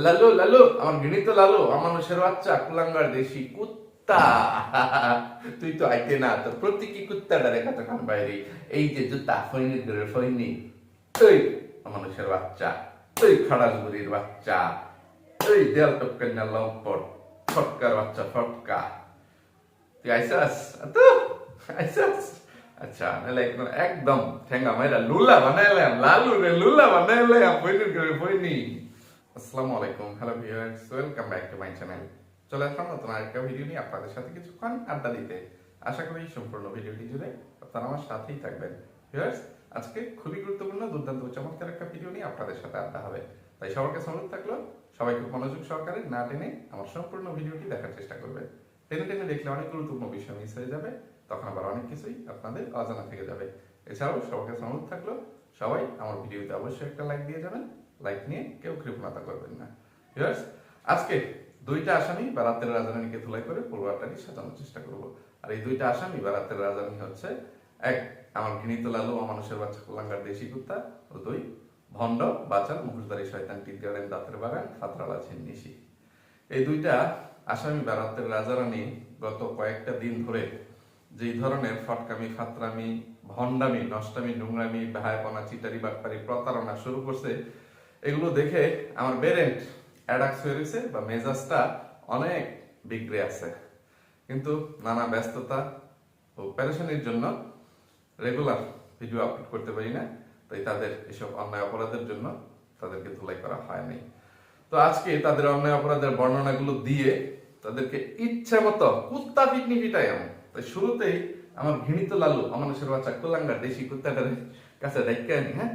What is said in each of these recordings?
লালু লালু, আমার ঘৃণিত লালু, অমানুষের বাচ্চা, কুলাঙ্গার দেশি কুত্তা। তুই তো আইতে না, তোর প্রতীকী কুত্তাটারে কতক্ষণ বাইরে। এই যে জুতা ফৈনির ঘরে ফৈনি, তুই অমানুষের বাচ্চা, তুই খাড়াস বুড়ির বাচ্চা, তুই দেয়াল টপকার না লম্পট, ফটকার বাচ্চা ফটকা। তুই আইসাস তো আইসাস। আচ্ছা, নাহলে একদম ঠেঙ্গা মাইরা লুলা বানাইলাম, লালু রে লুলা বানাইলাম ফৈনির ঘরে ফৈনি। আসসালামু আলাইকুম, hello viewers, welcome back to my channel. চলে আসলাম নতুন আরেকটা ভিডিও নিয়ে আপনাদের সাথে কিছুক্ষণ আড্ডা দিতে। আশা করি সম্পূর্ণ ভিডিওটি জুড়ে আপনারা আমার সাথেই থাকবেন। ভিউয়ার্স, আজকে খুবই গুরুত্বপূর্ণ, দুর্দান্ত চমৎকার একটা ভিডিও নিয়ে আপনাদের সাথে আড্ডা হবে। তাই সবার কাছে অনুরোধ থাকলো, সবাই খুব মনোযোগ সহকারে না টেনে আমার সম্পূর্ণ ভিডিওটি দেখার চেষ্টা করবেন। টেনে টেনে দেখলে অনেক গুরুত্বপূর্ণ বিষয় মিস হয়ে যাবে, তখন আবার অনেক কিছুই আপনাদের অজানা থেকে যাবে। এছাড়াও সবার কাছে অনুরোধ থাকলো, সবাই আমার ভিডিওতে অবশ্যই একটা লাইক দিয়ে যাবেন। লাইক নিয়ে কেউ কৃপণতা করবেন না। ভিউয়ার্স, আজকে দুইটা আসামি বা রাতের রাজধানীকে ধুলাই করে পুরো আড্ডাটি সাজানোর চেষ্টা করব। আর এই দুইটা আসামি বা রাতের রাজধানী হচ্ছে, এক আমার ঘৃণিত লালু, অমানুষের বাচ্চা, কুলাঙ্গার দেশি কুত্তা, ও দুই ভণ্ড বাচাল মুখোশধারী শয়তান, টিক গার্ডেন, দাঁতের বাগান, ফাতরালা ছিন্নিশি। এই দুইটা আসামি বা রাতের রাজারানী গত কয়েকটা দিন ধরে যেই ধরনের ফটকামি, ফাতরামি, ভণ্ডামি, নষ্টামি, নোংরামি, ভাইপনা, চিটারি, বাটপারি, প্রতারণা শুরু করছে, এগুলো দেখে আমার বেরেন্ট অ্যাডাক্স হয়ে রয়েছে বা মেজাজটা অনেক বিগড়ে আছে। কিন্তু নানা ব্যস্ততা ও প্যারেশানির জন্য রেগুলার ভিডিও আপলোড করতে পারি না। তাই তাদের এসব অন্যায় অপরাধের জন্য তাদেরকে ধুলাই করা হয়নি। তো আজকে তাদের অন্যায় অপরাধের বর্ণনাগুলো দিয়ে তাদেরকে ইচ্ছা মতো কুত্তা পিটনি পিটাই আমি। তাই শুরুতেই আমার ঘৃণিত লালু, অমানুষের বাচ্চা, কুলাঙ্গার দেশি কুত্তাটার কাছে ডাইকা আনি। হ্যাঁ,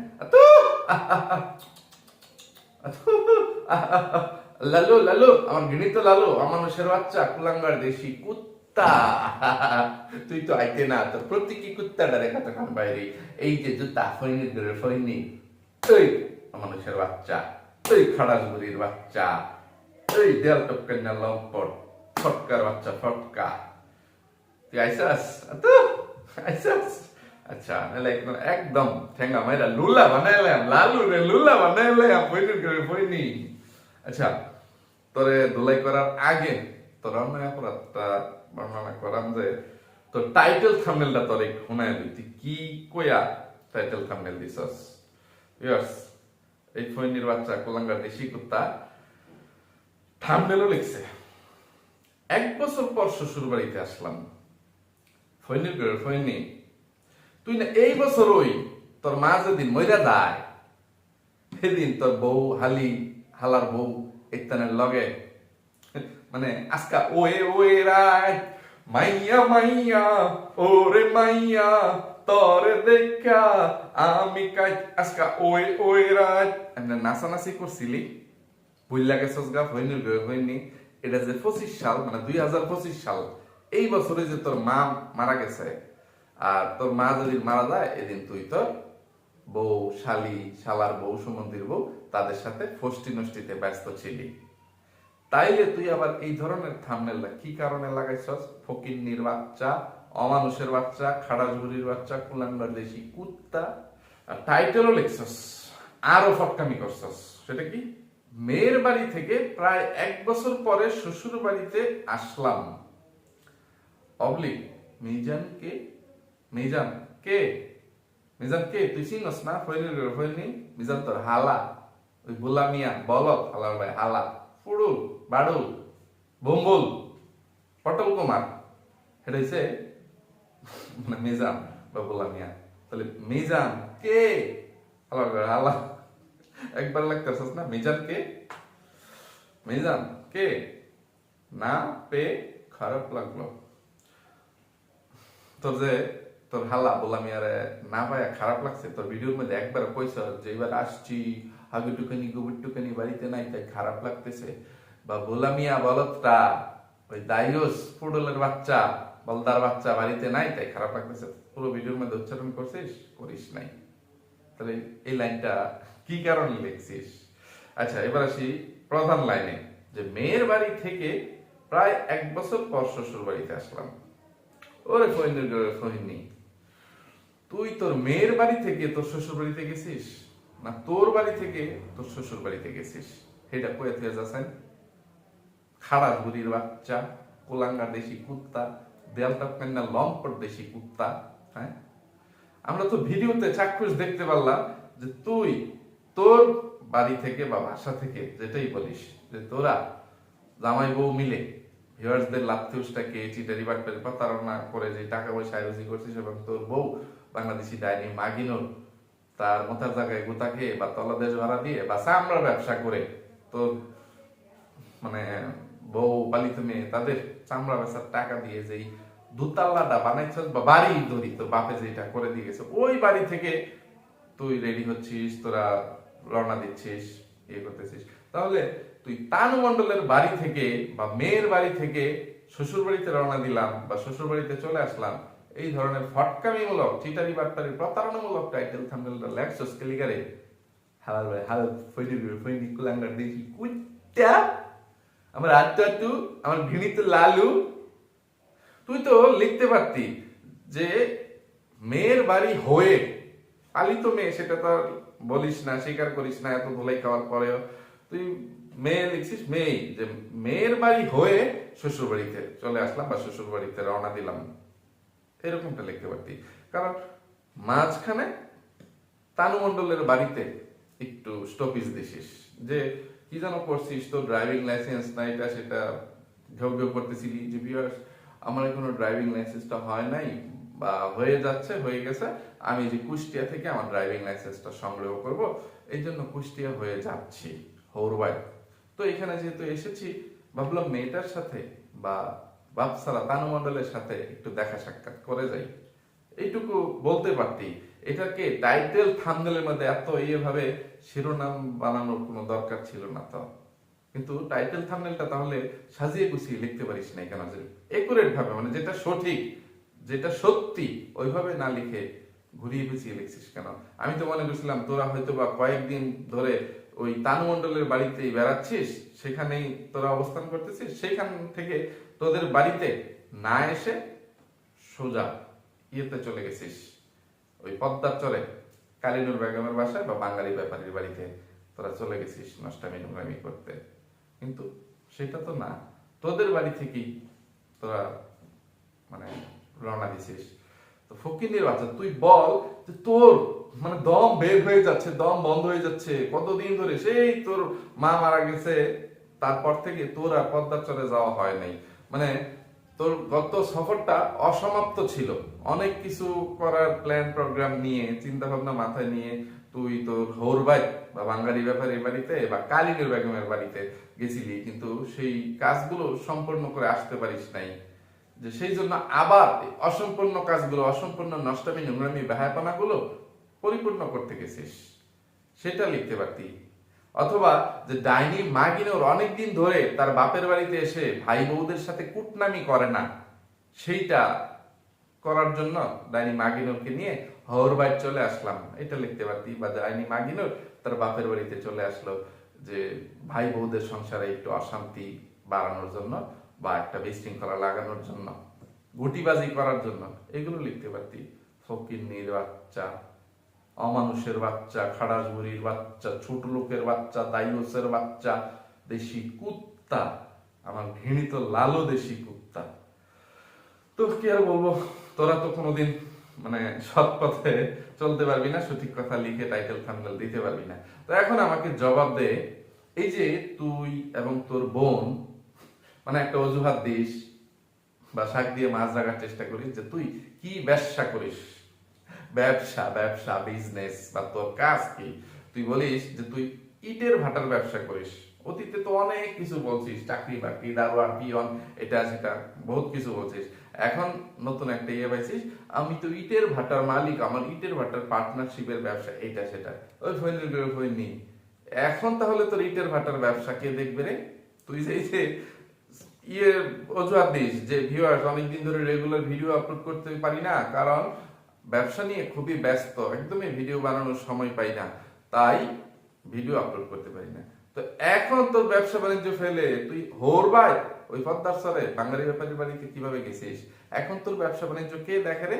লালু লালু, আমার ঘৃণিত লালু, অমানুষের বাচ্চা, কুলাঙ্গার দেশি কুত্তা। তুই তো আইতে না, তোর প্রতীকী কুত্তাটারে কতক্ষণ বাইরে। এই যে জুতা ফৈনির ঘরে ফৈনি, তুই অমানুষের বাচ্চা, তুই খাড়াস বুড়ির বাচ্চা, তুই দেয়াল টপকার না লম্পট, ফটকার বাচ্চা ফটকা। তুই আইসাস তো আইসাস। আচ্ছা, নাহলে একদম ঠেঙ্গা মাইরা লুলা বানাইলাম, লালু রে লুলা বানাইলাম ফৈনির ঘরে ফৈনি। আচ্ছা, তোরে ধুলাই করার আগে তোর অন্যায় অপরাধটা বর্ণনা করাম যে তোর টাইটেল থাম্বনেলটা তোর একটু শোনায় দিই, তুই কি কইয়া টাইটেল থাম্বনেল দিছস। ভিউয়ার্স, এই ফৈনির বাচ্চা, কুলাঙ্গার দেশি কুত্তা থাম্বনেলও লিখছে, 1 বছর পর শ্বশুর বাড়িতে আসলাম। ফৈনির ঘরে ফৈনি, তুই না এই বছর ওই তোর মা যেদিন মইরা যায় সেদিন তোর বউ হালার বউ ইত্যানের লগে মানে আজকা ওয়ে ওয়ে রাত মাইয়া মাইয়া ওরে মাইয়া তোরে দেখা আমি কাজ আজকা ওয়ে ওয়ে রাত নাচানাচি করছিলি। বুঝলা গেছস গা ফৈনির ঘরে ফৈনি। এটা যে 25 সাল মানে 2025 সাল, এই বছরে যে তোর মা মারা গেছে, আর তোর মা যদি মারা যায় এদিন তুই তোর বউ, শালার বউ, সুমন্দির বউ, তাদের সাথে ফষ্টি নষ্টিতে ব্যস্ত ছিলি। তাইলে তুই আবার এই ধরনের থাম্বনেলটা কি কারণে লাগাইছস? ফকিন্নির বাচ্চা, অমানুষের বাচ্চা, খাড়াঝুরির বাচ্চা, কুলাঙ্গার দেশি কুত্তা। আর টাইটেলও লিখছস, আরো ফটকামি করছস। সেটা কি? মেয়ের বাড়ি থেকে প্রায় 1 বছর পরে শ্বশুর বাড়িতে আসলাম। অবলিক মিজান কে? মিজান কে? মিজান কে? তুই চিনস না? ফৈনি মিজান তোর হালা, ওই বুলামিয়া বলত, হালার ভাই হালা, ফুড়ুল, বাড়ুল, বম্বুল, পটল কুমার, এটা হচ্ছে মানে মিজান বা বুলামিয়া। তাহলে মিজান কে? হালার ভাই হালা, একবার লাগতেছস না? মিজান কে? মিজান কে? না পে খারাপ লাগলো তোর যে তোর হালা বোলামিয়ারে না পায়া খারাপ লাগছে। তোর ভিডিওর মধ্যে একবার কইছ যে এবার আসছি, হাগুটুকানি গোবরটুকানি বাড়িতে নাই তাই খারাপ লাগতেছে। বা বোলামিয়া বলতটা, ওই দাইয়স ফুডলের বাচ্চা, বলদার বাচ্চা বাড়িতে নাই তাই খারাপ লাগতেছে, পুরো ভিডিওর মধ্যে উচ্চারণ করছিস? করিস নাই। তাহলে এই লাইনটা কি কারণে লিখছিস? আচ্ছা, এবার আসি প্রধান লাইনে, যে মেয়ের বাড়ি থেকে প্রায় 1 বছর পর শ্বশুর বাড়িতে আসলাম। ওরে ফহিনী, তুই তোর মেয়ের বাড়ি থেকে তোর শ্বশুর বাড়িতে গেছিস? না তোর বাড়ি থেকে তোর শ্বশুর বাড়িতে গেছিস? সেটা কয়ে থেকে যাচ্ছেন খাড়া বুড়ির বাচ্চা, কোলাঙ্গা দেশি কুত্তা, দেয়ালটা কান্না লম্পট দেশি কুত্তা। হ্যাঁ, আমরা তো ভিডিওতে চাক্ষুষ দেখতে পারলাম যে তুই তোর বাড়ি থেকে বা বাসা থেকে যেটাই বলিস যে তোরা জামাই বউ মিলে ভিউয়ার্সদের লাভথিউসটাকে চিটারি বাটপারি প্রতারণা করে যে টাকা পয়সা আয়োজি করছিস, এবং তোর বউ বাংলাদেশি ডাইনি মাগিনুর তার মাথার জায়গায় গোতা খেয়ে বা তলাদেশ ভাড়া দিয়ে বা চামড়া ব্যবসা করে তোর মানে বউ পালিত মেয়ে তাদের চামড়া বেচার টাকা দিয়ে যেই দুতাল্লাটা বানাইছস বা বাড়ি ধরি তোর বাপে যেটা করে দিয়ে গেছে, ওই বাড়ি থেকে তুই রেডি হচ্ছিস, তোরা রওনা দিচ্ছিস, ইয়ে করতেছিস। তাহলে তুই তানু মণ্ডলের বাড়ি থেকে বা মেয়ের বাড়ি থেকে শ্বশুর বাড়িতে রওনা দিলাম বা শ্বশুর বাড়িতে চলে আসলাম, এই ধরনের ফটকামিমূলক চিটারি বাটপারি প্রতারণামূলক টাইটেল থাম্বনেলটা লেখছস ক্লিকারে হালাল ভাই হালাল ফইনি কুলাঙ্গার দেখি কুত্তা আমার আত্মু আমার ঘৃণিত লালু। তুই তো লিখতে পারতি যে মেয়ের বাড়ি হয়ে, পালিত মেয়ে সেটা তো বলিস না, স্বীকার করিস না এত ধুলাই খাওয়ার পরেও তুই মেয়ে লিখছিস, মেয়ে যে মেয়ের বাড়ি হয়ে শ্বশুর বাড়িতে চলে আসলাম বা শ্বশুর বাড়িতে রওনা দিলাম, এরকমটা লিখতে পারতি। কারণ মাঝখানে তানু মণ্ডলের বাড়িতে একটু স্টপিজ দিছিস যে কি যেন করছিস, তোর ড্রাইভিং লাইসেন্স না এটা সেটা ঘেউ ঘেউ করতেছিলি যে ভিউয়ার্স আমার এখনো ড্রাইভিং লাইসেন্সটা হয় নাই বা হয়ে যাচ্ছে, হয়ে গেছে, আমি যে কুষ্টিয়া থেকে আমার ড্রাইভিং লাইসেন্সটা সংগ্রহ করব এই জন্য কুষ্টিয়া হয়ে যাচ্ছি হৌরবাই। তো এখানে যেহেতু এসেছি ভাবলাম মেয়েটার সাথে বা বাপসারা তানু মণ্ডলের সাথে একটু দেখা সাক্ষাৎ করে যাই, এইটুকু বলতে পারতি। এটাকে টাইটেল থাম্বনেলের মধ্যে এত ভাবে শিরোনাম বানানোর কোনো দরকার ছিল না তো। কিন্তু টাইটেল থাম্বনেলটা তাহলে সাজিয়ে গুছিয়ে লিখতে পারিস না কেন, যে একুরেট ভাবে মানে যেটা সঠিক যেটা সত্যি ওইভাবে না লিখে ঘুরিয়ে পেঁচিয়ে লিখছিস কেন? আমি তো মনে করছিলাম তোরা হয়তো বা কয়েকদিন ধরে ওই তানু মণ্ডলের বাড়িতেই বেড়াচ্ছিস, সেখানেই তোরা অবস্থান করতেছিস, সেইখান থেকে তোদের বাড়িতে না এসে সোজা ইয়েতে চলে গেছিস ওই পদ্মার চরে কালিনুর বেগমের বাসায় বা বাঙালি ব্যাপারীর বাড়িতে তোরা চলে গেছিস নষ্টামি নোংরামি করতে। কিন্তু সেটা তো না, তোদের বাড়ি থেকেই তোরা মানে রওনা দিছিস। তো ফকিনের বাচ্চা তুই বল যে তোর মানে দম বের হয়ে যাচ্ছে, দম বন্ধ হয়ে যাচ্ছে কতদিন ধরে, সেই তোর মা মারা গেছে তারপর থেকে তোর আর পদ্মার চরে যাওয়া হয় নাই। মানে তোর গত সফরটা অসমাপ্ত ছিল, অনেক কিছু করার প্ল্যান প্রোগ্রাম নিয়ে চিন্তা ভাবনা মাথায় নিয়ে তুই তোর হৌরবাই বা বাঙালি ব্যাপারীর বাড়িতে বা কালিনুর বেগমের বাড়িতে গেছিলি, কিন্তু সেই কাজগুলো সম্পূর্ণ করে আসতে পারিস নাই, যে সেই জন্য আবার অসম্পূর্ণ কাজগুলো অসম্পূর্ণ নষ্টামি নোংরামি বেহায়াপনা গুলো পরিপূর্ণ করতে গেছিস, সেটা লিখতে পারতি। অথবা যে ডাইনি মাগিনোর অনেকদিন ধরে তার বাপের বাড়িতে এসে ভাই বউদের সাথে কুটনামি করে না, সেইটা করার জন্য ডাইনি মাগিনোরকে নিয়ে হৌরবাই চলে আসলাম, এটা লিখতে পারতি। বা ডাইনি মাগিনোর তার বাপের বাড়িতে চলে আসলো যে ভাই বউদের সংসারে একটু অশান্তি বাড়ানোর জন্য বা একটা বিশৃঙ্খলা লাগানোর জন্য, গুটিবাজি করার জন্য, এগুলো লিখতে পারতি। ফকিন্নির বাচ্চা, অমানুষের বাচ্চা, খাড়াস বুড়ির বাচ্চা, ছোট লোকের বাচ্চা, দাইওসের বাচ্চা, দেশি কুত্তা, আমার ঘৃণিত লালো দেশি কুত্তা। তো কি আর বলবো, তোরা তো কোনোদিন মানে সৎ পথে চলতে পারবি না, সঠিক কথা লিখে টাইটেল থাম্বনেল দিতে পারবি না। তো এখন আমাকে জবাব দে, এই যে তুই এবং তোর বোন মানে একটা অজুহাত দিস বা শাক দিয়ে মাছ জাগার চেষ্টা করিস যে তুই কি ব্যবসা করিস, ব্যবসা ব্যবসা বিজনেস বা তোর কাজ কি, তুই বলিস যে তুই ইটের ভাটার ব্যবসা করিস। অতীতে তো অনেক কিছু বলছিস, চাকরি বাকরি দারোয়ান পিয়ন এটা সেটা বহুত কিছু বলছিস, এখন নতুন একটা পাইছিস আমি তো ইটের ভাটার মালিক, আমার ইটের ভাটার পার্টনারশিপের ব্যবসা এটা সেটা। ওই ফইনি এখন তাহলে তোর ইটের ভাটার ব্যবসা কে দেখবে রে? তুই যে অজুহাত দিস যে ভিউয়ার্স অনেকদিন ধরে রেগুলার ভিডিও আপলোড করতে পারি না, কারণ ব্যবসা নিয়ে খুবই ব্যস্ত, একদমই ভিডিও বানানোর সময় পাই না, তাই ভিডিও আপলোড করতে পারি না। তো এখন তোর ব্যবসা বাণিজ্য ফেলে তুই হৌরবাই ওই পদ্মার চরে বাঙালি ব্যাপারীর বাড়িতে কিভাবে গেছিস? এখন তোর ব্যবসা বাণিজ্য কে দেখে রে?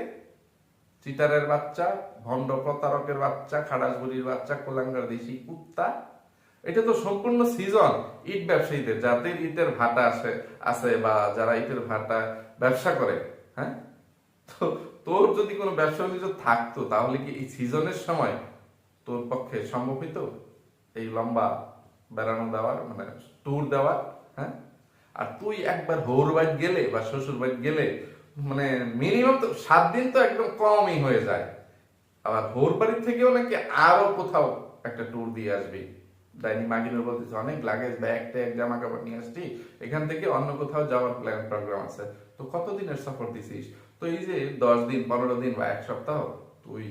চিটারের বাচ্চা, ভণ্ড প্রতারকের বাচ্চা, খাড়াসবুড়ির বাচ্চা, কোলাঙ্গার দেশি কুত্তা। এটা তো সম্পূর্ণ সিজন ইট ব্যবসায়ীদের, যাদের ইটের ভাটা আছে বা যারা ইটের ভাটা ব্যবসা করে। হ্যাঁ, তো তোর যদি কোনো ব্যবসা বাণিজ্য থাকতো তাহলে কি এই সিজনের সময় তোর পক্ষে সম্ভব হইতো এই লম্বা বেড়ানো দেওয়ার, মানে ট্যুর দেওয়ার? হ্যাঁ, আর তুই একবার হৌর বাড়ি গেলে বা শ্বশুর বাড়ি গেলে মানে মিনিমাম তো 7 দিন তো একদম কমই হয়ে যায়। আবার হৌর বাড়ির থেকেও নাকি আরো কোথাও একটা ট্যুর দিয়ে আসবি। ডাইনি মাগিনের বলতেছে অনেক লাগেজ ব্যাগ ট্যাগ জামা কাপড় নিয়ে আসছি, এখান থেকে অন্য কোথাও যাওয়ার প্ল্যান প্রোগ্রাম আছে। তো কতদিনের সফর দিছিস? তো এই যে 10 দিন 15 দিন বা 1 সপ্তাহ তুই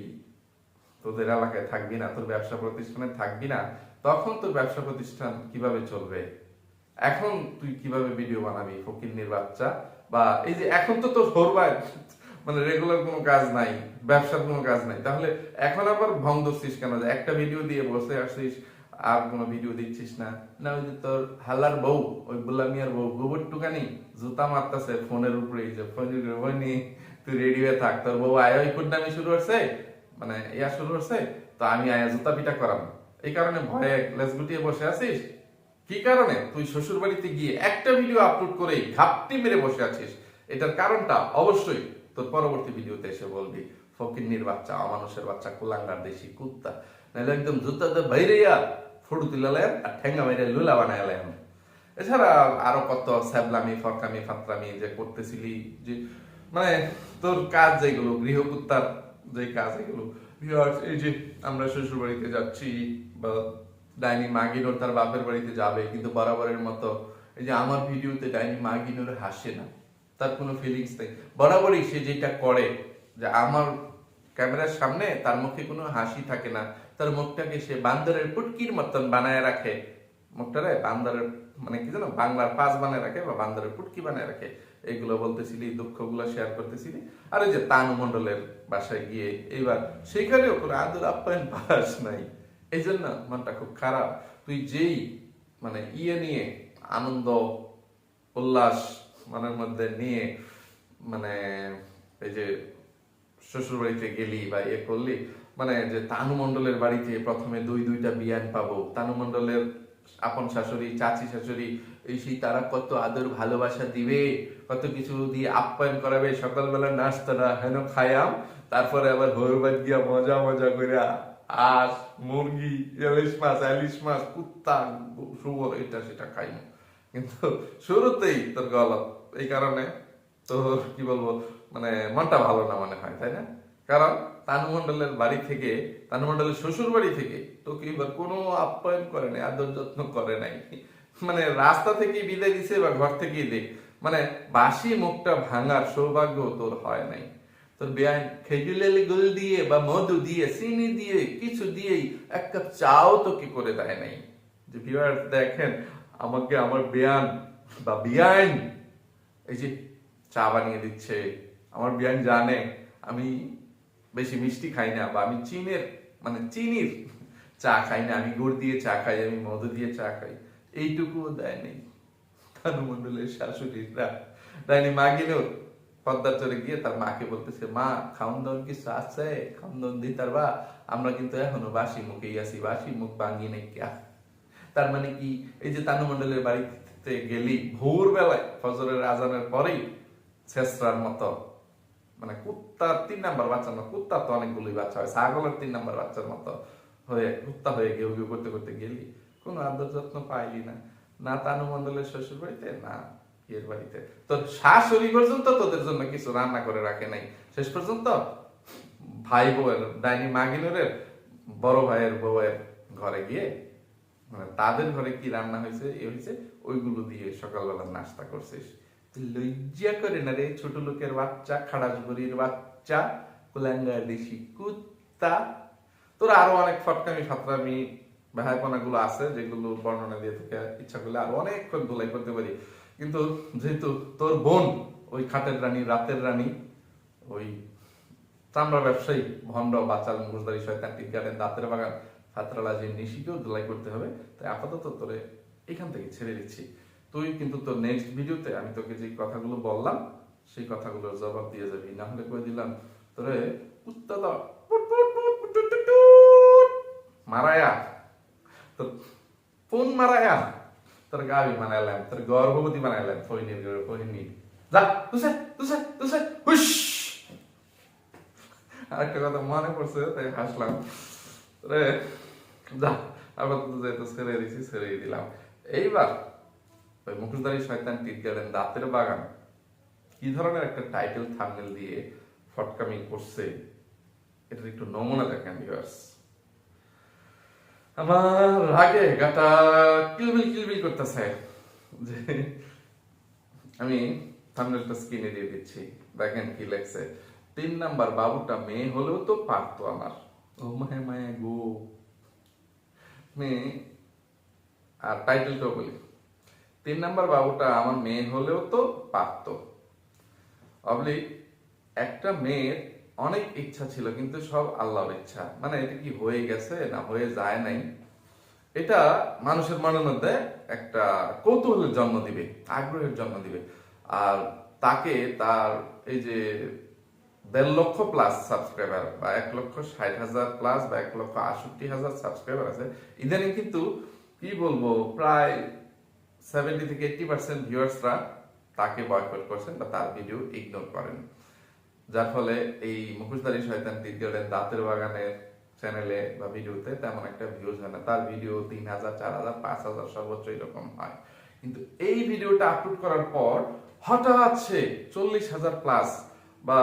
তোদের এলাকায় থাকবি না, তোর ব্যবসা প্রতিষ্ঠানে থাকবি না, তখন তোর ব্যবসা প্রতিষ্ঠান কিভাবে চলবে? এখন তুই কিভাবে ভিডিও বানাবি ফকিন্নির বাচ্চা? বা এই যে এখন তো তোর হরবাই মানে রেগুলার কোনো কাজ নাই, ব্যবসার কোনো কাজ নাই, তাহলে এখন আবার ভং ধরছিস কেন যে একটা ভিডিও দিয়ে বসে আসছিস আর কোনো ভিডিও দিচ্ছিস না? না ওই যে তোর হালার বউ, ওই বুলামিয়ার বউ গোবর টুকানি জুতা মারতাছে ফোনের উপরে, এই যে ফোন নিয়ে তুই রেডি হয়ে থাক, তোর বউ আয়া ওই কুন্ডামি শুরু হচ্ছে, মানে ইয়া শুরু হচ্ছে, তো আমি আয়া জুতা পিটা করাম, এই কারণে ভয়ে লেজ গুটিয়ে বসে আছিস? কি কারণে তুই শ্বশুর বাড়িতে গিয়ে একটা ভিডিও আপলোড করেই ঘাপটি মেরে বসে আছিস? এটার কারণটা অবশ্যই তোর পরবর্তী ভিডিওতে এসে বলবি। ফকিন্নির বাচ্চা, অমানুষের বাচ্চা, কুলাঙ্গার দেশি কুত্তা, নাহলে একদম জুতাতে বাইরেইয়া ফটো তুলালেন আর ঠেঙ্গা বাইরে লুলা বানাইলেন। এছাড়া আরো কত স্যাবলামি ফরকামি ফাতরামি যে করতেছিলি, যে মানে তোর কাজ যেগুলো গৃহকুত্তার যে কাজ, এগুলো এই যে আমরা শ্বশুর বাড়িতে যাচ্ছি বা ডাইনি মাগিনোর তার বাপের বাড়িতে যাবে, কিন্তু বরাবরের মতো এই যে আমার ভিডিওতে ডাইনি মাগিনোর হাসে না, তার কোনো ফিলিংস নেই। বরাবরই সে যেটা করে যে আমার ক্যামেরার সামনে তার মুখে কোনো হাসি থাকে না, তার মুখটাকে সে বান্দরের পুটকির মতন বানায় রাখে। মুখটারে বান্দরের মানে কি জানো বাংলার পাঁচ বানায় রাখে বা বান্দরের পুটকি বানায় রাখে। এগুলো বলতেছিলি, দুঃখগুলো শেয়ার করতেছিলি। আর ওই যে তানু মণ্ডলের বাসায় গিয়ে এইবার সেখানেও কোনো আদর আপ্যায়ন পাস নাই, এই জন্য মনটা খুব খারাপ। তুই যেই মানে নিয়ে আনন্দ উল্লাস মনের মধ্যে নিয়ে মানে এই যে শ্বশুর বাড়িতে গেলি বা করলি, মানে যে তানু মণ্ডলের বাড়িতে প্রথমে দুইটা বিয়ান পাবো, তানু মণ্ডলের আপন শাশুড়ি চাচি শাশুড়ি এই সেই তারা কত আদর ভালোবাসা দিবে, কত কিছু দিয়ে আপ্যায়ন করাবে, সকালবেলা নাস্তাটা হেন খায়াম, তারপরে আবার হরবাদ গিয়া মজা মজা করে আস মুরগি ইলিশ মাছ কুত্তা শুয়োর এটা সেটা খাই। কিন্তু শুরুতেই তোর গলত, এই কারণে তোর কি বলবো মানে মনটা ভালো না মনে হয়, তাই না? কারণ তানু মণ্ডলের বাড়ি থেকে, তানু মণ্ডলের শ্বশুর বাড়ি থেকে তোকে এবার কোনো আপ্যায়ন করে নাই, আদর যত্ন করে নাই, মানে রাস্তা থেকে বিদায় দিছে বা ঘর থেকেই দেখ, মানে বাসি মুখটা ভাঙার সৌভাগ্য তোর হয় নাই। তোর বেআইন খেজুরের গুল দিয়ে বা মধু দিয়ে চিনি দিয়ে কিছু দিয়েই এক কাপ চাও তোকে করে দেয় নাই। যে ভিউয়ার্স দেখেন আমাকে আমার বেয়ান বা বিয়াইন এই যে চা বানিয়ে দিচ্ছে, আমার বিয়ান জানে আমি বেশি মিষ্টি খাই না বা আমি চিনির চা খাই না, আমি গুড় দিয়ে চা খাই, আমি মধু দিয়ে চা খাই, এইটুকুও দেয় নেই তানু মণ্ডলের শাশুড়িরা। ডাইনি মাগিনুর পদ্মার চরে গিয়ে তার মাকে বলতেছে, মা খাওন দাওন কিছু আছে, খাওন দাওন দিতার বা আমরা কিন্তু এখনো বাসি মুখেই আছি, বাসি মুখ ভাঙিয়ে নেই কে। তার মানে কি এই যে তানু মণ্ডলের বাড়িতে গেলি ভোর বেলায় ফজরের আজানের পরেই ছেসরার মতো মানে কুত্তার 3 নাম্বার বাচ্চার মতো, কুত্তার তো অনেকগুলোই বাচ্চা হয়, ছাগলের 3 নাম্বার বাচ্চার মতো হয়ে কুত্তা হয়ে গেউ গেউ করতে করতে গেলি, কোনো আদর যত্ন পাইলি না, না তানু মণ্ডলের শ্বশুর বাড়িতে না এর বাড়িতে। তোর শাশুড়ি পর্যন্ত তোদের জন্য কিছু রান্না করে রাখে নাই, শেষ পর্যন্ত ভাই বউয়ের ডাইনি মাগিনুরের বড় ভাইয়ের বউয়ের ঘরে গিয়ে মানে তাদের ঘরে কি রান্না হয়েছে এ হয়েছে ওইগুলো দিয়ে সকালবেলা নাস্তা করছিস। লজ্জা করে না রে ছোট লোকের বাচ্চা, খাড়াসবুড়ির বাচ্চা, কুলাঙ্গার দেশি কুত্তা। তোর আরো অনেক ফটকামি ফাতরামি ভাইপনা গুলো আছে যেগুলো বর্ণনা দিয়ে তোকে ইচ্ছা করলে আরো অনেকক্ষণ ধুলাই করতে পারি, কিন্তু যেহেতু তোর বোন ওই খাটের রানী রাতের রানী ওই চামড়া ব্যবসায়ী ভণ্ড বাচাল মুখোশধারী শয়তান টিক গার্ডেন দাঁতের বাগান ফাতরালা যে নিশিকেও ধুলাই করতে হবে, তাই আপাতত তোরে এখান থেকে ছেড়ে দিচ্ছি। তুই কিন্তু তোর নেক্সট ভিডিওতে আমি তোকে যে কথাগুলো বললাম সেই কথাগুলোর জবাব দিয়ে যাবি, না হলে কই দিলাম তোরে কুত্তা তো মারায়া তোর ফোন মারায়া তোর গাবি বানাইলাম, তোর গর্ভবতী বানাইলাম, ফইনির ফইনি যা তুসে তুসে তুসে হুশ। আরেকটা কথা মনে পড়ছে তাই হাসলাম রে, যা আবার তো যেহেতু ছেড়ে দিছি ছেড়ে দিলাম। এইবার ওই মুখোশধারী শয়তান টিট গার্ডেন দাঁতের বাগান কি ধরনের একটা টাইটেল থাম্বনেল দিয়ে ফটকামি করছে এটার একটু নমুনা দেখেন ভিউয়ার্স। আমার রাগে গাটা কিলবিল কিলবিল করতেছে যে আমি থাম্বনেলটা স্ক্রিনে দিয়ে দিচ্ছি, দেখেন কি লেখছে। 3 নাম্বার বাবুটা মেয়ে হলেও তো পারতো আমার, ও মায়ে মায়ে গো মেয়ে। আর টাইটেলটাও বলি, 3 নাম্বার বাবুটা আমার মেয়ে হলেও তো পারতো। অবলিক একটা মেয়ের অনেক ইচ্ছা ছিল কিন্তু সব আল্লাহর ইচ্ছা, মানে এটা কি হয়ে গেছে না হয়ে যায় নাই, এটা মানুষের মনের মধ্যে একটা কৌতূহলের জন্ম দিবে, আগ্রহের জন্ম দিবে। আর তাকে তার এই যে 1.5 লক্ষ প্লাস সাবস্ক্রাইবার বা 1,60,000 প্লাস বা 1,68,000 সাবস্ক্রাইবার আছে, ইদানিং কিন্তু কি বলবো প্রায় 70 থেকে 80% ভিউয়ার্সরা তাকে বয়কট করছেন বা তার ভিডিও ইগনোর করেন। যার ফলে এই মুখোশধারী শয়তান টিট গার্ডেন দাঁতের বাগানের চ্যানেলে বা ভিডিওতে তেমন একটা ভিউজ হয় না। তার ভিডিও 3,000, 4,000, 5,000 সর্বোচ্চ এরকম হয়। কিন্তু এই ভিডিওটা আপলোড করার পর হঠাৎ সে 40,000 প্লাস, বা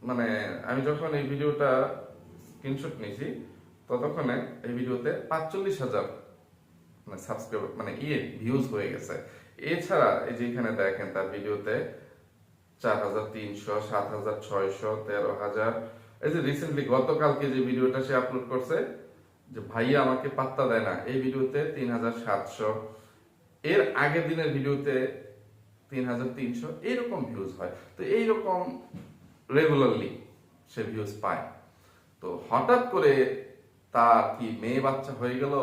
মানে আমি যখন এই ভিডিওটা স্ক্রিনশট নিয়েছি ততক্ষণে এই ভিডিওতে 45,000 মানে সাবস্ক্রাইবার মানে ভিউজ হয়ে গেছে। এছাড়া এই যে এখানে দেখেন তার ভিডিওতে 4,300, 7,600, 13,000। এই যে রিসেন্টলি গতকালকে যে ভিডিওটা সে আপলোড করছে যে ভাইয়া আমাকে পাত্তা দেয় না, এই ভিডিওতে 3,700, এর আগের দিনের ভিডিওতে 3,300 এইরকম ভিউজ হয়। তো এইরকম রেগুলারলি সে ভিউজ পায়। তো হঠাৎ করে তার কি মেয়ে বাচ্চা হয়ে গেল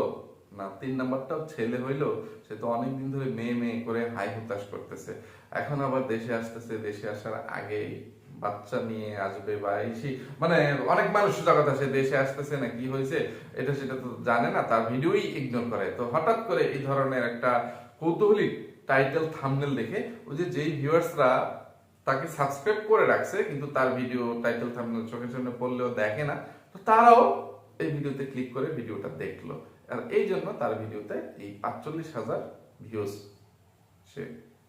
না 3 নাম্বারটাও ছেলে হইলো, সে তো অনেকদিন ধরে মেয়ে মেয়ে করে হাই হুতাশ করতেছে। এখন আবার দেশে আসতেছে, দেশে আসার আগেই বাচ্চা নিয়ে আসবে বা মানে অনেক মানুষ জগৎ আছে দেশে আসতেছে না কি হয়েছে এটা সেটা তো জানে না, তার ভিডিওই ইগনোর করে। তো হঠাৎ করে এই ধরনের একটা কৌতূহলী টাইটেল থাম্বনেল দেখে ওই যে যেই ভিউয়ার্সরা তাকে সাবস্ক্রাইব করে রাখছে কিন্তু তার ভিডিও টাইটেল থাম্বনেল চোখের সামনে পড়লেও দেখে না, তো তারাও এই ভিডিওতে ক্লিক করে ভিডিওটা দেখলো। আর এই জন্য তার ভিডিওতে এই 45,000 ভিউজ সে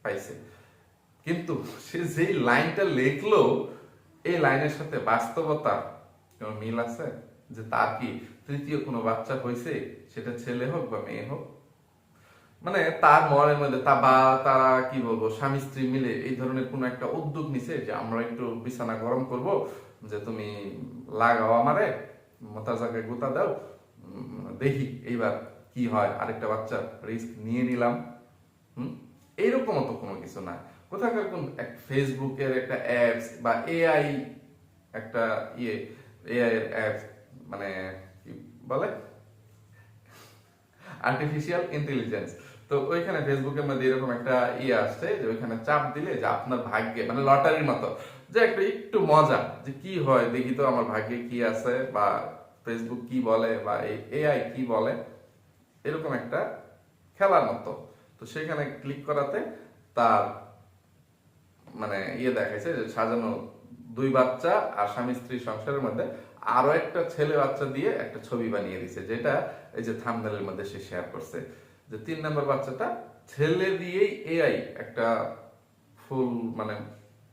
পাইছে। কিন্তু সে যেই লাইনটা লিখলো এই লাইনের সাথে বাস্তবতা কোনো মিল আছে? যে তার কি তৃতীয় কোনো বাচ্চা হয়েছে, সেটা ছেলে হোক বা মেয়ে হোক? মানে তার মনের মধ্যে তারা কি বলবো স্বামী স্ত্রী মিলে এই ধরনের কোন একটা উদ্যোগ নিছে যে আমরা একটু বিছানা গরম করব, যে তুমি লাগাও আমারে মাথার জায়গায় গোতা দাও, দেখি এইবার কি হয়, আরেকটা বাচ্চা রিস্ক নিয়ে নিলাম। এইরকম তো কোনো কিছু না। কোথাকার কোন ফেসবুকের একটা অ্যাপস বা এআই একটা এআই এর অ্যাপস, মানে কি বলে আর্টিফিশিয়াল ইন্টেলিজেন্স। তো ওইখানে ফেসবুকের মধ্যে এরকম একটা আসছে যে ওইখানে চাপ দিলে যে আপনার ভাগ্যে মানে লটারির মতো যে একটা একটু মজা যে কি হয় দেখি তো আমার ভাগ্যে কি আছে, বা ফেসবুক কি বলে বা এই এআই কি বলে, এরকম একটা খেলার মতো। তো সেখানে ক্লিক করাতে তার মানে দেখাইছে যে সাজানো 2 বাচ্চা আর স্বামী স্ত্রী সংসারের মধ্যে আরো একটা ছেলে বাচ্চা দিয়ে একটা ছবি বানিয়ে দিছে, যেটা এই যে থাম্বনেলের মধ্যে সে শেয়ার করছে যে 3 নম্বর বাচ্চাটা ছেলে দিয়েই এআই একটা ফুল মানে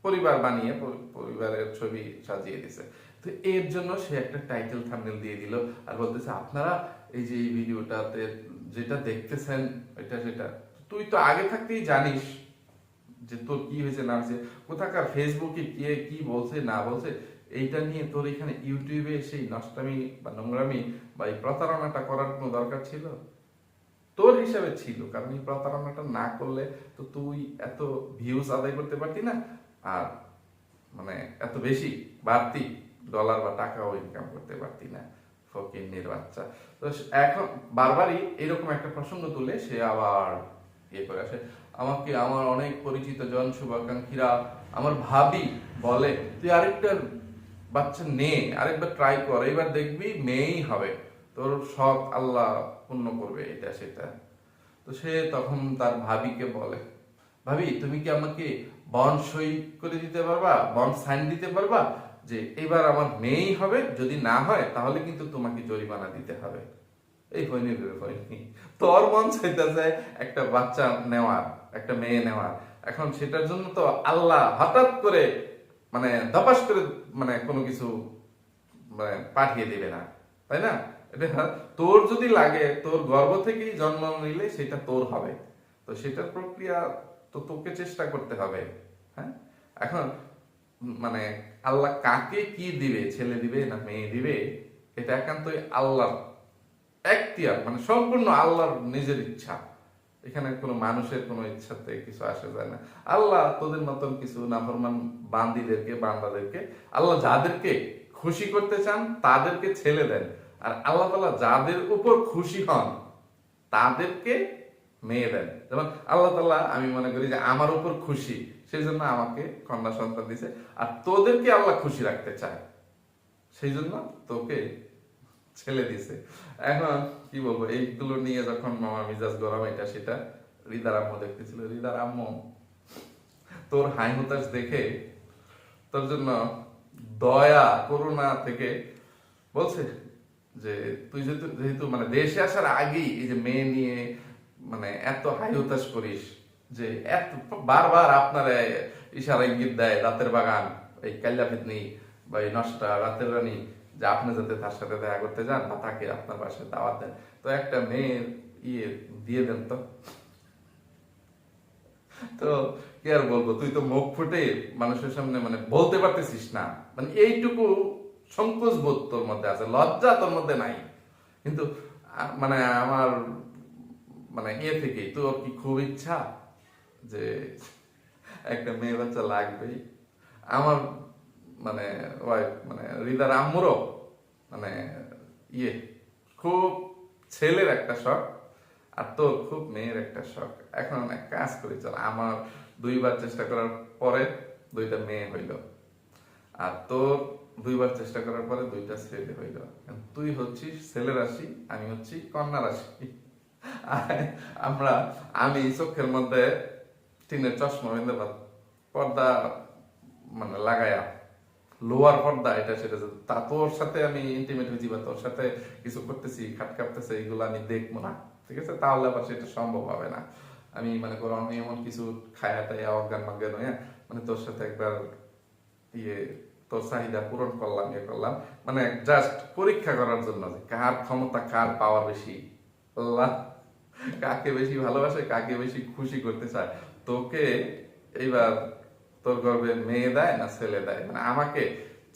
পরিবার বানিয়ে পরিবারের ছবি সাজিয়ে দিছে। তো এর জন্য সে একটা টাইটেল থাম্বনেল দিয়ে দিল আর বলতেছে আপনারা এই যে এই ভিডিওটাতে যেটা দেখতেছেন এটা সেটা তুই তো আগে থাকতেই জানিস যে তোর কি হয়েছে না হয়েছে, কোথাকার ফেসবুকে কে কি বলছে না বলছে, এইটা নিয়ে তোর এখানে ইউটিউবে সেই নষ্টামি বা নোংরামি বা এই প্রতারণাটা করার কোনো দরকার ছিল? তোর হিসাবে ছিল, কারণ এই প্রতারণাটা না করলে তো তুই এত ভিউজ আদায় করতে পারতি না, আর মানে এত বেশি বাড়তি ডলার বা টাকাও ইনকাম করতে পারতি না, ফকিন্নির বাচ্চা। তো এখন বারবারই এরকম একটা প্রসঙ্গ তুলে সে আবার করে আসে। আমাকে আমার অনেক পরিচিত জন শুভাকাঙ্ক্ষীরা আমার ভাবি বলে তুই আরেকটা বাচ্চা নে, আরেকবার ট্রাই কর, এবার দেখবি মেয়েই হবে, তোর শখ আল্লাহ পূর্ণ করবে, এটা সেটা। তো সে তখন তার ভাবিকে বলে, ভাবি তুমি কি আমাকে বন্ড সই করে দিতে পারবা, বন্ড সাইন দিতে পারবা যে এবার আমার মেয়েই হবে, যদি না হয় তাহলে কিন্তু তোমাকে জরিমানা দিতে হবে। এই হয়নি রে হয়নি, তোর মন চাইতেছে একটা বাচ্চা নেওয়ার, একটা মেয়ে নেওয়ার, এখন সেটার জন্য তো আল্লাহ হঠাৎ করে মানে ধপাস করে মানে কোনো কিছু মানে পাঠিয়ে দিবে না, তাই না? এটা তোর যদি লাগে, তোর গর্ভ থেকেই জন্ম নিলে সেটা তোর হবে, তো সেটার প্রক্রিয়া তো তোকে চেষ্টা করতে হবে। হ্যাঁ, এখন মানে আল্লাহ কাকে কি দিবে, ছেলে দিবে না মেয়ে দিবে, এটা একান্তই আল্লাহর এখতিয়ার, মানে সম্পূর্ণ আল্লাহর নিজের ইচ্ছা, এখানে কোনো মানুষের কোনো ইচ্ছাতে কিছু আসে যায় না। আল্লাহ তোদের মতন কিছু নাফরমান বান্দিদেরকে, বান্দাদেরকে, আল্লাহ যাদেরকে খুশি করতে চান তাদেরকে ছেলে দেন, আর আল্লাহ তাআলা যাদের উপর খুশি হন তাদেরকে মেয়ে দেন। যেমন আল্লাহ তাআলা, আমি মনে করি যে আমার উপর খুশি, সেই জন্য আমাকে কন্যা সন্তান দিছে, আর তোদেরকে আল্লাহ খুশি রাখতে চায় সেই জন্য তোকে ছেলে দিছে। এখন কি বলবো, এইগুলো নিয়ে যখন মামা মিজাজ গরম, এটা সেটা, রিদার আম্মু দেখতেছিল, রিদার আম্মু তোর হাই হতাশ দেখে তোর জন্য দয়া করুণা থেকে বলছে যে তুই যেহেতু যেহেতু মানে দেশে আসার আগেই এই যে মেয়ে নিয়ে মানে এত হাই হতাশ করিস, যে এত বারবার আপনার ইশারা ইঙ্গিত দেয় রাতের বাগান, এই কাল্লা ফিতনি বা এই নষ্টা রাতের রানী, যে আপনি যাতে তার সাথে দেখা করতে যান বা তাকে আপনার বাসায় দাওয়াত দেন, তো একটা মেয়ের ইয়ে দিয়ে দেন তো। তো কি আর বলবো, তুই তো মুখ ফুটে মানুষের সামনে মানে বলতে পারতেছিস না, মানে এইটুকু সংকোচ বোধ তোর মধ্যে আছে, লজ্জা তোর মধ্যে নাই, কিন্তু মানে আমার মানে ইয়ে থেকে তোর কি খুব ইচ্ছা যে একটা মেয়ে বাচ্চা লাগবেই। আমার মানে ওয়াইফ মানে রিদার আম্মুরও মানে ইয়ে খুব ছেলের একটা শখ, আর তোর খুব মেয়ের একটা শখ। এখন এক কাজ করি, চল, আমার 2বার চেষ্টা করার পরে 2টা মেয়ে হইল, আর তোর 2বার চেষ্টা করার পরে 2টা ছেলে হইল। তুই হচ্ছিস ছেলে রাশি, আমি হচ্ছি কন্যা রাশি। আমরা, আমি চোখের মধ্যে টিনের চশমা বেঁধে পর্দা মানে লাগায়া, লোয়ার পর্দা এটা সেটা, তা তোর সাথে আমি ইন্টিমেট হয়েছি বা তোর সাথে কিছু করতেছি, খাট কাঁপতেছে, এগুলো আমি দেখবো না, ঠিক আছে? তাহলে আবার সেটা সম্ভব হবে না। আমি মানে করো আমি এমন কিছু খায়া টায়া অজ্ঞান মাজ্ঞান হয়ে মানে তোর সাথে একবার ইয়ে তোর চাহিদা পূরণ করলাম, ইয়ে করলাম, মানে জাস্ট পরীক্ষা করার জন্য যে কার ক্ষমতা, কার পাওয়ার বেশি, আল্লাহ কাকে বেশি ভালোবাসে, কাকে বেশি খুশি করতে চায়। তোকে এইবার তোর গর্বে মেয়ে দেয় না ছেলে দেয়, মানে আমাকে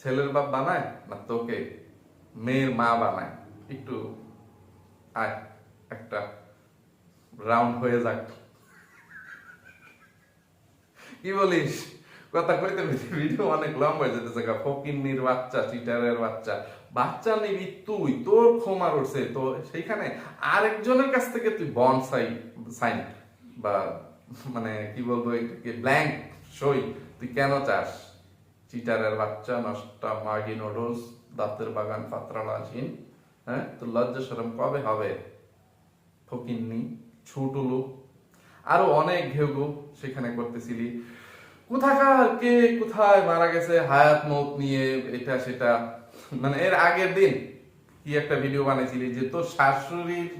ছেলের বাপ বানায় না তোকে মেয়ের মা বানায়, একটু আয় একটা রাউন্ড হয়ে যাক, কি বলিস? কথা কইতে কইতে ভিডিও অনেক লম্বা হয়ে যেতেছে, ফকিন্নির বাচ্চা, চিটারের বাচ্চা, বাচ্চা নিবি তুই, তোর ক্ষমা উঠছে তো সেইখানে আরেকজনের কাছ থেকে তুই বন্ড সাইন বা মানে কি বলবো এটাকে ব্ল্যাঙ্ক সই তুই কেন চাস? চিটারের বাচ্চা, নষ্টা মাগি নুডলস, দাঁতের বাগান পাত্রালা ঝিন, হ্যাঁ? তো লজ্জা শরম কবে হবে? ফকিন্নি, ছোট লোক, আরো অনেক ঘেউ সেখানে করতেছিলি, কোথাকার কে কোথায় মারা গেছে, হায়াত মৌত নিয়ে এটা সেটা, মানে এর আগের দিন কি একটা ভিডিও বানাইছিলি যে তোর শাশুড়ির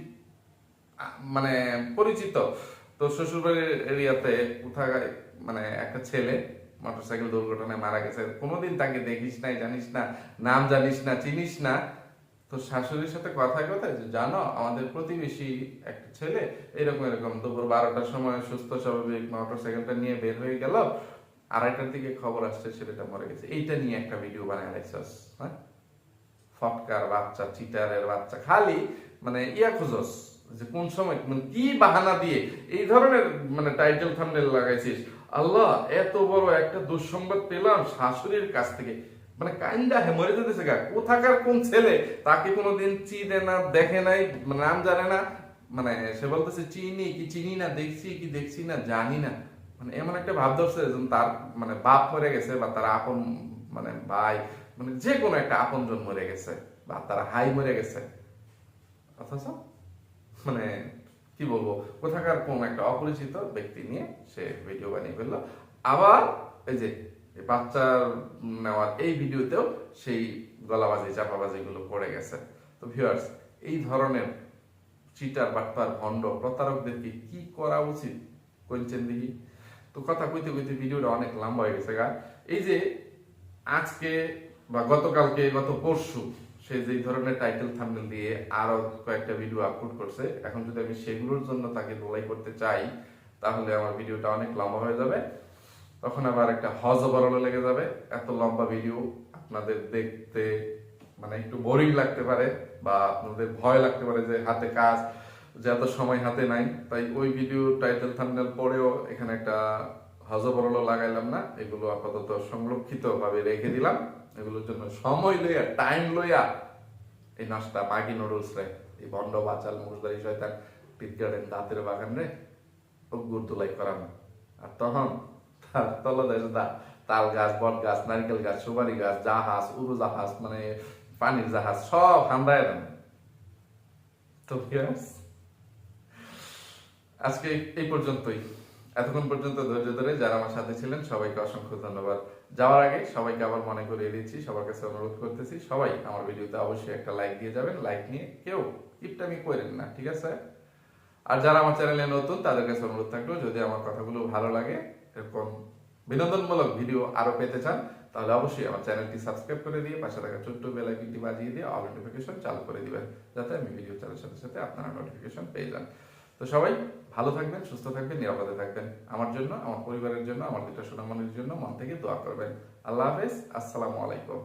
মানে পরিচিত তোর শ্বশুর বাড়ির এরিয়াতে কোথায় মানে একটা ছেলে মোটরসাইকেল দুর্ঘটনায় মারা গেছে, কোনোদিন তাকে দেখিস নাই, জানিস না, নাম জানিস না, চিনিস না, তো শাশুড়ির সাথে কথায় কথায় যে জানো আমাদের প্রতিবেশী একটা ছেলে এরকম এরকম দুপুর 12টার সময় সুস্থ স্বাভাবিক মোটরসাইকেলটা নিয়ে বের হয়ে গেল, 2:30টার দিকে খবর আসছে ছেলেটা মরে গেছে, এইটা নিয়ে একটা ভিডিও বানায় রাখছস। হ্যাঁ, ফটকার বাচ্চা, চিটারের বাচ্চা, খালি মানে ইয়া খুঁজস যে কোন সময় মানে কি বাহানা দিয়ে এই ধরনের মানে টাইটেল থাম্বনেল লাগাইছিস। আল্লাহ, এত বড় একটা দুঃসংবাদ পেলাম শাশুড়ির কাছ থেকে, মানে কাইন্দা হে মরে যেতেছে গা, কোথাকার কোন ছেলে তাকে কোনোদিন চিনে না, দেখে নাই, নাম জানে না, মানে সে বলতেছে চিনি কি চিনি না, দেখছি কি দেখছি না, জানি না, মানে এমন একটা ভাব ধরছে তার মানে বাপ মরে গেছে বা তার আপন মানে ভাই মানে যে কোনো একটা আপনজন মরে গেছে বা তারা হাই মরে গেছে, অথচ মানে কি বলবো, কোথাকার কোন একটা অপরিচিত ব্যক্তি নিয়ে সে ভিডিও বানিয়ে ফেললো। আবার এই যে বাচ্চার নেওয়ার এই ভিডিওতেও সেই গলাবাজি চাপাবাজি গুলো পড়ে গেছে। তো ভিউয়ার্স, এই ধরনের চিটার বাটপার ভণ্ড প্রতারকদেরকে কি করা উচিত কইছেন দেখি। তো কথা কইতে কইতে ভিডিওটা অনেক লম্বা হয়ে গেছে গা। এই যে আজকে বা গতকালকে গত পরশু সে যে ধরনের টাইটেল থাম্বনেল দিয়ে আরো কয়েকটা ভিডিও আপলোড করছে, এখন যদি আমি সেগুলোর জন্য তাকে দোলাই করতে চাই তাহলে আমার ভিডিওটা অনেক লম্বা হয়ে যাবে, তখন আবার একটা হজবরল লেগে যাবে। এত লম্বা ভিডিও আপনাদের দেখতে মানে একটু বোরিং লাগতে পারে বা আপনাদের ভয় লাগতে পারে যে হাতে কাজ, যে এত সময় হাতে নাই, তাই ওই ভিডিও টাইটেল থাম্বনেল পরেও এখানে একটা হজবরল লাগাইলাম না। এগুলো আপাতত সংরক্ষিত ভাবে রেখে দিলাম। এগুলোর জন্য সময় লইয়া টাইম লইয়া এই নাস্তা মাগি নুডলস রে, এই বন্ড বাচাল মুজদারি শয়তান পিট গার্ডেন দাঁতের বাগান রে গুরুত্ব লাইক করাম। আর তখন তার তলদেশ দা তাল গাছ, বট গাছ, নারকেল গাছ, সুপারি গাছ, জাহাজ, উড়োজাহাজ মানে পানির জাহাজ সব হামদায় দেন। তো আজকে এই পর্যন্তই। এতক্ষণ পর্যন্ত ধৈর্য ধরে যারা আমার সাথে ছিলেন সবাইকে অসংখ্য ধন্যবাদ। যাওয়ার আগে সবাইকে আবার মনে করিয়ে দিচ্ছি, সবার কাছে অনুরোধ করতেছি সবাই আমার ভিডিওতে অবশ্যই একটা লাইক দিয়ে যাবেন। লাইক নিয়ে কেউ কিপটামি করেন না, ঠিক আছে? আর যারা আমার চ্যানেলে নতুন তাদের কাছে অনুরোধ থাকলো, যদি আমার কথাগুলো ভালো লাগে, এরকম বিনোদনমূলক ভিডিও আরো পেতে চান, তাহলে অবশ্যই আমার চ্যানেলটি সাবস্ক্রাইব করে দিয়ে পাশে থাকা ছোট্ট বেল আইকনটি বাজিয়ে দিয়ে অল নোটিফিকেশন চালু করে দিবেন, যাতে আমি ভিডিও চালার সাথে সাথে আপনারা নোটিফিকেশন পেয়ে যান। তো সবাই ভালো থাকবেন, সুস্থ থাকবেন, নিরাপদে থাকবেন। আমার জন্য, আমার পরিবারের জন্য, আমার দুটো সোনামণির জন্য মন থেকে দোয়া করবেন। আল্লাহ হাফেজ, আসসালামু আলাইকুম।